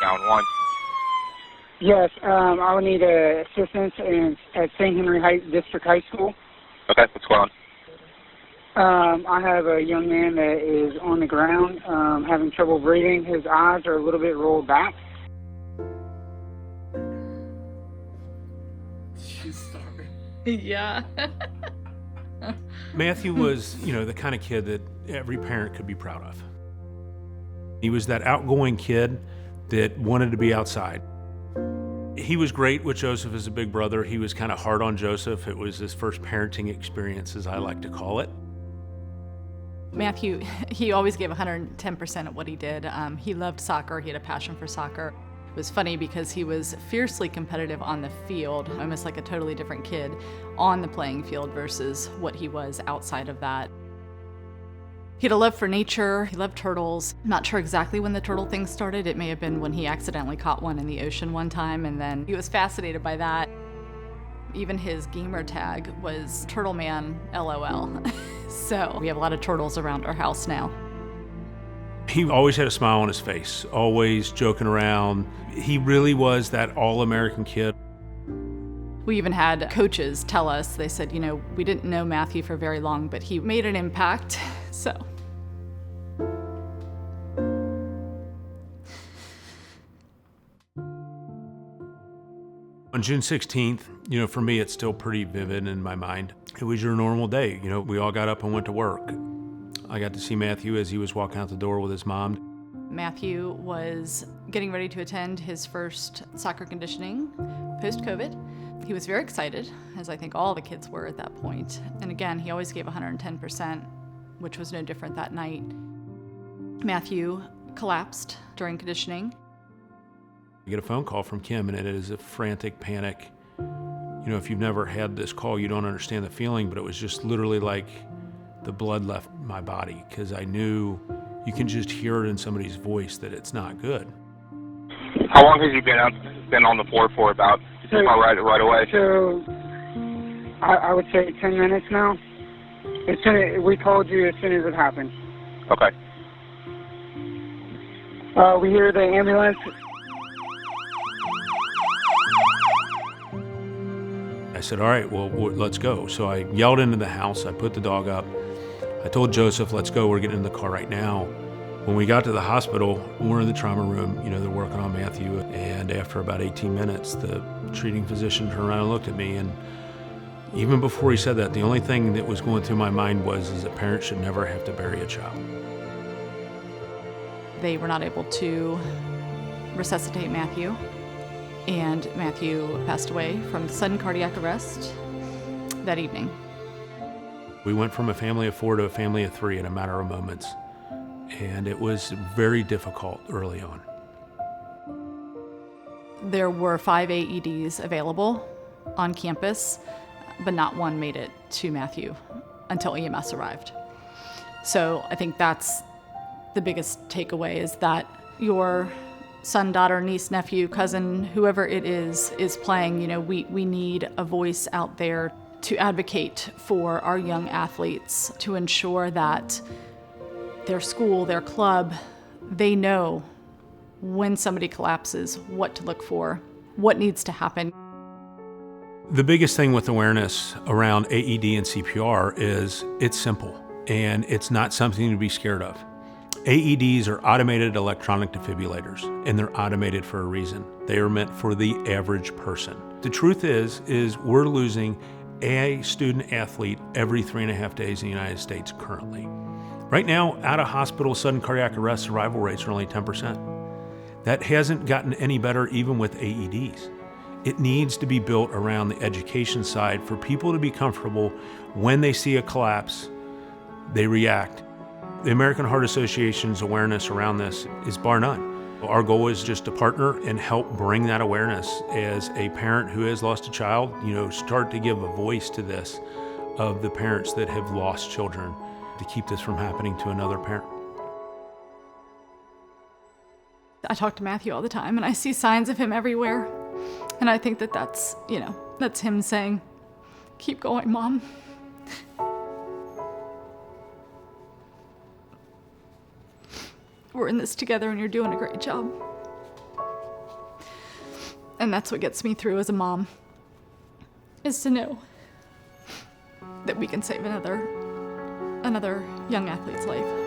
911. Yes, I would need assistance at St. Henry District High School. Okay, what's going on? I have a young man that is on the ground, having trouble breathing. His eyes are a little bit rolled back. Yeah. Matthew was, the kind of kid that every parent could be proud of. He was that outgoing kid that wanted to be outside. He was great with Joseph as a big brother. He was kind of hard on Joseph. It was his first parenting experience, as I like to call it. Matthew, he always gave 110% at what he did. He loved soccer. He had a passion for soccer. It was funny because he was fiercely competitive on the field, almost like a totally different kid on the playing field versus what he was outside of that. He had a love for nature. He loved turtles. I'm not sure exactly when the turtle thing started. It may have been when he accidentally caught one in the ocean one time, and then he was fascinated by that. Even his gamer tag was Turtle Man LOL. So we have a lot of turtles around our house now. He always had a smile on his face, always joking around. He really was that all-American kid. We even had coaches tell us, they said, we didn't know Matthew for very long, but he made an impact, so. On June 16th, for me, it's still pretty vivid in my mind. It was your normal day. We all got up and went to work. I got to see Matthew as he was walking out the door with his mom. Matthew was getting ready to attend his first soccer conditioning post-COVID. He was very excited, as I think all the kids were at that point. And again, he always gave 110%, which was no different that night. Matthew collapsed during conditioning. You get a phone call from Kim, and it is a frantic panic. If you've never had this call, you don't understand the feeling, but it was just literally like the blood left my body, because I knew you can just hear it in somebody's voice that it's not good. How long have you been on the floor for about? Right away? So, I would say 10 minutes now. We called you as soon as it happened. Okay. We hear the ambulance. I said, all right, well, let's go. So I yelled into the house. I put the dog up. I told Joseph, let's go. We're getting in the car right now. When we got to the hospital, we're in the trauma room. They're working on Matthew. And after about 18 minutes, the treating physician turned around and looked at me. And even before he said that, the only thing that was going through my mind is a parent should never have to bury a child. They were not able to resuscitate Matthew. And Matthew passed away from sudden cardiac arrest that evening. We went from a family of 4 to a family of 3 in a matter of moments. And it was very difficult early on. There were 5 AEDs available on campus, but not one made it to Matthew until EMS arrived. So I think that's the biggest takeaway, is that your son, daughter, niece, nephew, cousin, whoever it is playing. We need a voice out there to advocate for our young athletes, to ensure that their school, their club, they know when somebody collapses, what to look for, what needs to happen. The biggest thing with awareness around AED and CPR is it's simple, and it's not something to be scared of. AEDs are automated electronic defibrillators, and they're automated for a reason. They are meant for the average person. The truth is we're losing a student athlete every 3.5 days in the United States currently. Right now, out of hospital sudden cardiac arrest survival rates are only 10%. That hasn't gotten any better even with AEDs. It needs to be built around the education side for people to be comfortable when they see a collapse, they react. The American Heart Association's awareness around this is bar none. Our goal is just to partner and help bring that awareness. As a parent who has lost a child, start to give a voice to this, of the parents that have lost children, to keep this from happening to another parent. I talk to Matthew all the time, and I see signs of him everywhere. And I think that's him saying, keep going, Mom. We're in this together, and you're doing a great job. And that's what gets me through as a mom, is to know that we can save another young athlete's life.